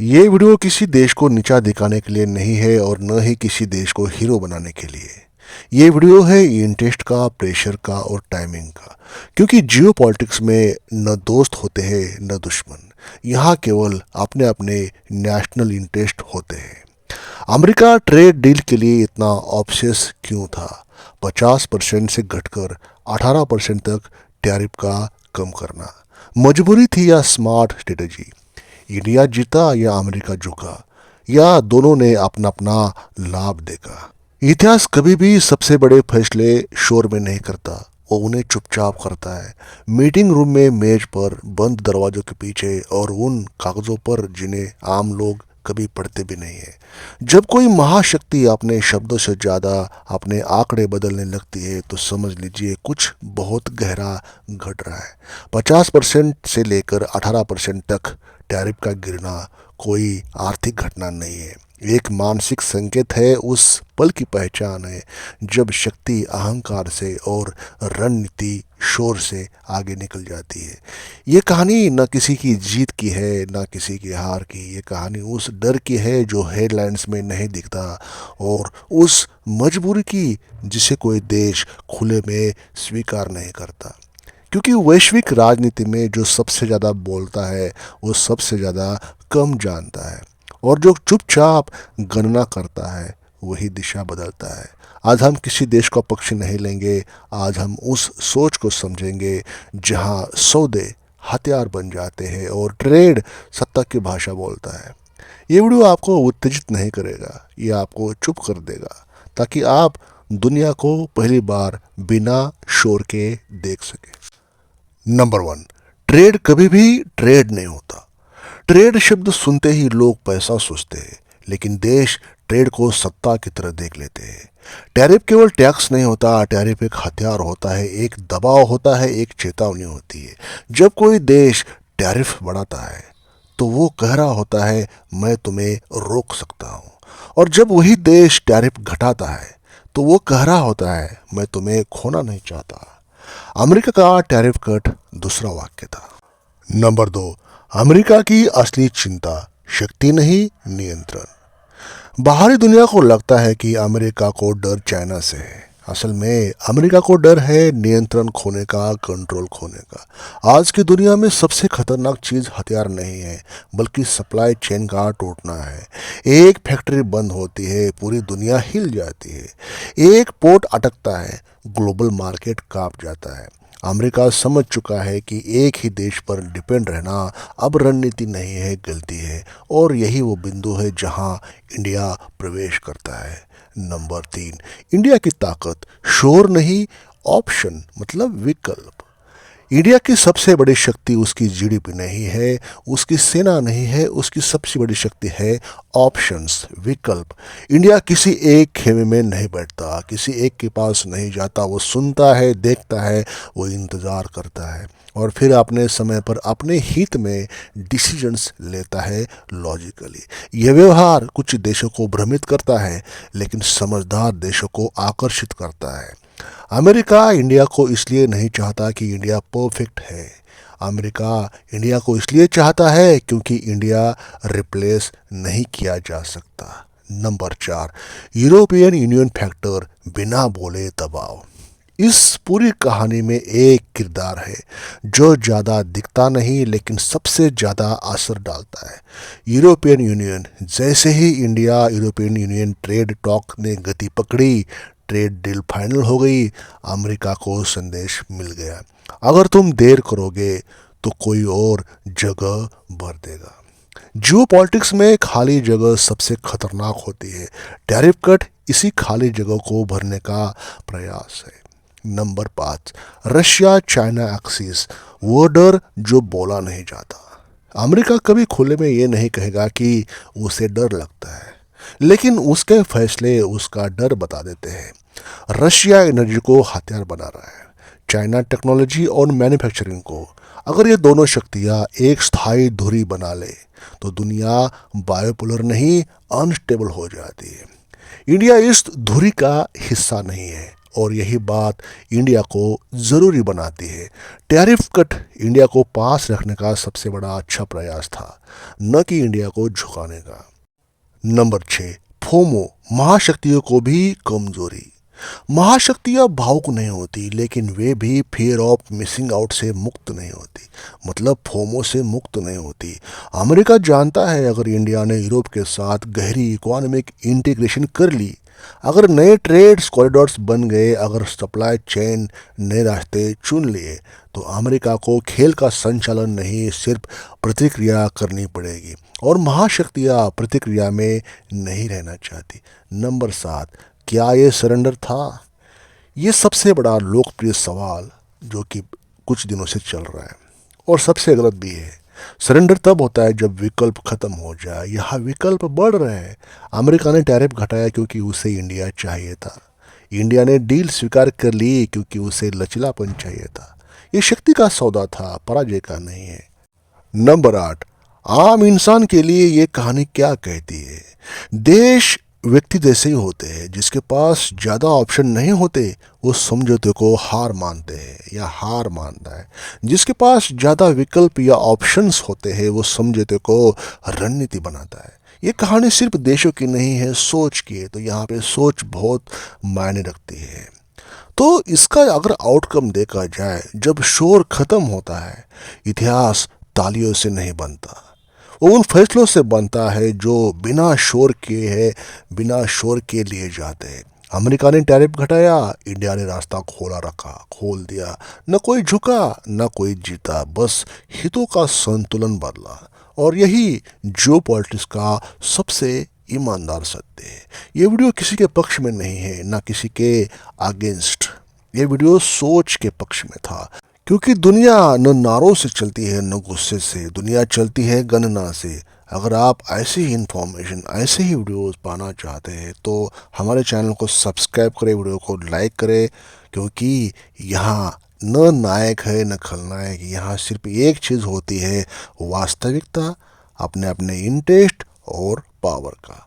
ये वीडियो किसी देश को नीचा दिखाने के लिए नहीं है और न ही किसी देश को हीरो बनाने के लिए। ये वीडियो है इंटरेस्ट का, प्रेशर का और टाइमिंग का। क्योंकि जियो पॉलिटिक्स में न दोस्त होते हैं न दुश्मन। यहाँ केवल अपने अपने नेशनल इंटरेस्ट होते हैं। अमेरिका ट्रेड डील के लिए इतना ऑब्सेस क्यों था? 50% से घटकर 18% तक टैरिफ का कम करना मजबूरी थी या स्मार्ट स्ट्रेटेजी? इंडिया जीता या अमेरिका झुका, या दोनों ने अपना अपना लाभ देखा? इतिहास कभी भी सबसे बड़े फैसले शोर में नहीं करता, वो उन्हें चुपचाप करता है। मीटिंग रूम में, मेज पर, बंद दरवाजों के पीछे और उन कागजों पर जिन्हें आम लोग कभी पढ़ते भी नहीं है। जब कोई महाशक्ति अपने शब्दों से ज़्यादा अपने आंकड़े बदलने लगती है तो समझ लीजिए कुछ बहुत गहरा घट रहा है। 50% से लेकर 18% तक टैरिफ का गिरना कोई आर्थिक घटना नहीं है, एक मानसिक संकेत है। उस पल की पहचान है जब शक्ति अहंकार से और रणनीति शोर से आगे निकल जाती है। ये कहानी न किसी की जीत की है न किसी की हार की। ये कहानी उस डर की है जो हेडलाइंस में नहीं दिखता, और उस मजबूरी की जिसे कोई देश खुले में स्वीकार नहीं करता। क्योंकि वैश्विक राजनीति में जो सबसे ज़्यादा बोलता है वो सबसे ज़्यादा कम जानता है, और जो चुपचाप गणना करता है वही दिशा बदलता है। आज हम किसी देश का पक्ष नहीं लेंगे। आज हम उस सोच को समझेंगे जहां सौदे हथियार बन जाते हैं और ट्रेड सत्ता की भाषा बोलता है। ये वीडियो आपको उत्तेजित नहीं करेगा, ये आपको चुप कर देगा, ताकि आप दुनिया को पहली बार बिना शोर के देख सके। नंबर 1, ट्रेड कभी भी ट्रेड नहीं होता। ट्रेड शब्द सुनते ही लोग पैसा सोचते हैं, लेकिन देश ट्रेड को सत्ता की तरह देख लेते हैं। टैरिफ केवल टैक्स नहीं होता, टैरिफ एक हथियार होता है, एक दबाव होता है, एक चेतावनी होती है। जब कोई देश टैरिफ बढ़ाता है तो वो कह रहा होता है मैं तुम्हें रोक सकता हूँ, और जब वही देश टैरिफ घटाता है तो वो कह रहा होता है मैं तुम्हें खोना नहीं चाहता। अमेरिका का टैरिफ कट दूसरा वाक्य था। नंबर 2, अमेरिका की असली चिंता शक्ति नहीं, नियंत्रण। बाहरी दुनिया को लगता है कि अमेरिका को डर चाइना से है। असल में अमेरिका को डर है नियंत्रण खोने का, कंट्रोल खोने का। आज की दुनिया में सबसे खतरनाक चीज़ हथियार नहीं है, बल्कि सप्लाई चेन का टूटना है। एक फैक्ट्री बंद होती है, पूरी दुनिया हिल जाती है। एक पोर्ट अटकता है, ग्लोबल मार्केट कांप जाता है। अमेरिका समझ चुका है कि एक ही देश पर डिपेंड रहना अब रणनीति नहीं है, गलती है। और यही वो बिंदु है जहां इंडिया प्रवेश करता है। नंबर 3, इंडिया की ताकत शोर नहीं, ऑप्शन मतलब विकल्प। इंडिया की सबसे बड़ी शक्ति उसकी जीडीपी नहीं है, उसकी सेना नहीं है, उसकी सबसे बड़ी शक्ति है ऑप्शंस, विकल्प। इंडिया किसी एक खेमे में नहीं बैठता, किसी एक के पास नहीं जाता। वो सुनता है, देखता है, वो इंतज़ार करता है, और फिर अपने समय पर अपने हित में डिसीजंस लेता है लॉजिकली। यह व्यवहार कुछ देशों को भ्रमित करता है, लेकिन समझदार देशों को आकर्षित करता है। अमेरिका इंडिया को इसलिए नहीं चाहता कि इंडिया परफेक्ट है। अमेरिका इंडिया को इसलिए चाहता है क्योंकि इंडिया रिप्लेस नहीं किया जा सकता। नंबर 4, यूरोपियन यूनियन फैक्टर, बिना बोले दबाव। इस पूरी कहानी में एक किरदार है जो ज़्यादा दिखता नहीं लेकिन सबसे ज़्यादा असर डालता है, यूरोपियन यूनियन। जैसे ही India European Union trade talk ने गति पकड़ी, ट्रेड डील फाइनल हो गई, अमेरिका को संदेश मिल गया अगर तुम देर करोगे तो कोई और जगह भर देगा। जियो पॉलिटिक्स में खाली जगह सबसे खतरनाक होती है। टैरिफ कट इसी खाली जगह को भरने का प्रयास है। नंबर 5, रशिया चाइना एक्सिस, वो डर जो बोला नहीं जाता। अमेरिका कभी खुले में ये नहीं कहेगा कि उसे डर लगता है, लेकिन उसके फैसले उसका डर बता देते हैं। रशिया एनर्जी को हथियार बना रहा है, चाइना टेक्नोलॉजी और मैन्युफैक्चरिंग को। अगर ये दोनों शक्तियाँ एक स्थायी धुरी बना ले तो दुनिया बायोपोलर नहीं, अनस्टेबल हो जाती है। इंडिया इस धुरी का हिस्सा नहीं है, और यही बात इंडिया को ज़रूरी बनाती है। टैरिफ कट इंडिया को पास रखने का सबसे बड़ा अच्छा प्रयास था, न कि इंडिया को झुकाने का। नंबर 6, फोमो, महाशक्तियों को भी कमजोरी। महाशक्तियां भावुक नहीं होती, लेकिन वे भी फियर ऑफ मिसिंग आउट से मुक्त नहीं होती, मतलब फोमो से मुक्त नहीं होती। अमेरिका जानता है अगर इंडिया ने यूरोप के साथ गहरी इकोनॉमिक इंटीग्रेशन कर ली, अगर नए ट्रेड कॉरिडोर्स बन गए, अगर सप्लाई चेन नए रास्ते चुन लिए, तो अमेरिका को खेल का संचालन नहीं सिर्फ प्रतिक्रिया करनी पड़ेगी, और महाशक्तियां प्रतिक्रिया में नहीं रहना चाहती। नंबर 7, क्या ये सरेंडर था? ये सबसे बड़ा लोकप्रिय सवाल जो कि कुछ दिनों से चल रहा है, और सबसे गलत भी है। सरेंडर तब होता है जब विकल्प खत्म हो जाए। यहाँ विकल्प बढ़ रहे हैं। अमेरिका ने टैरिफ घटाया क्योंकि उसे इंडिया चाहिए था। इंडिया ने डील स्वीकार कर ली क्योंकि उसे लचीलापन चाहिए था। ये शक्ति का सौदा था, पराजय का नहीं है। नंबर 8, आम इंसान के लिए ये कहानी क्या कहती है? देश व्यक्ति जैसे ही होते हैं, जिसके पास ज़्यादा ऑप्शन नहीं होते वो समझौते को हार मानते हैं या हार मानता है। जिसके पास ज़्यादा विकल्प या ऑप्शंस होते हैं वो समझौते को रणनीति बनाता है। ये कहानी सिर्फ देशों की नहीं है, सोच की है। तो यहाँ पे सोच बहुत मायने रखती है। तो इसका अगर आउटकम देखा जाए, जब शोर खत्म होता है, इतिहास तालियों से नहीं बनता, वो उन फैसलों से बनता है जो बिना शोर किए है, बिना शोर के लिए जाते हैं। अमेरिका ने टैरिफ घटाया, इंडिया ने रास्ता खोल दिया। न कोई झुका, न कोई जीता, बस हितों का संतुलन बदला। और यही जियो पॉलिटिक्स का सबसे ईमानदार सत्य है। ये वीडियो किसी के पक्ष में नहीं है, ना किसी के अगेंस्ट। ये वीडियो सोच के पक्ष में था, क्योंकि दुनिया न नारों से चलती है न गुस्से से, दुनिया चलती है गणना से। अगर आप ऐसी ही इन्फॉर्मेशन, ऐसे ही वीडियोस पाना चाहते हैं तो हमारे चैनल को सब्सक्राइब करें, वीडियो को लाइक करें, क्योंकि यहाँ न नायक है न खलनायक। यहाँ सिर्फ एक चीज़ होती है, वास्तविकता, अपने अपने इंटरेस्ट और पावर का।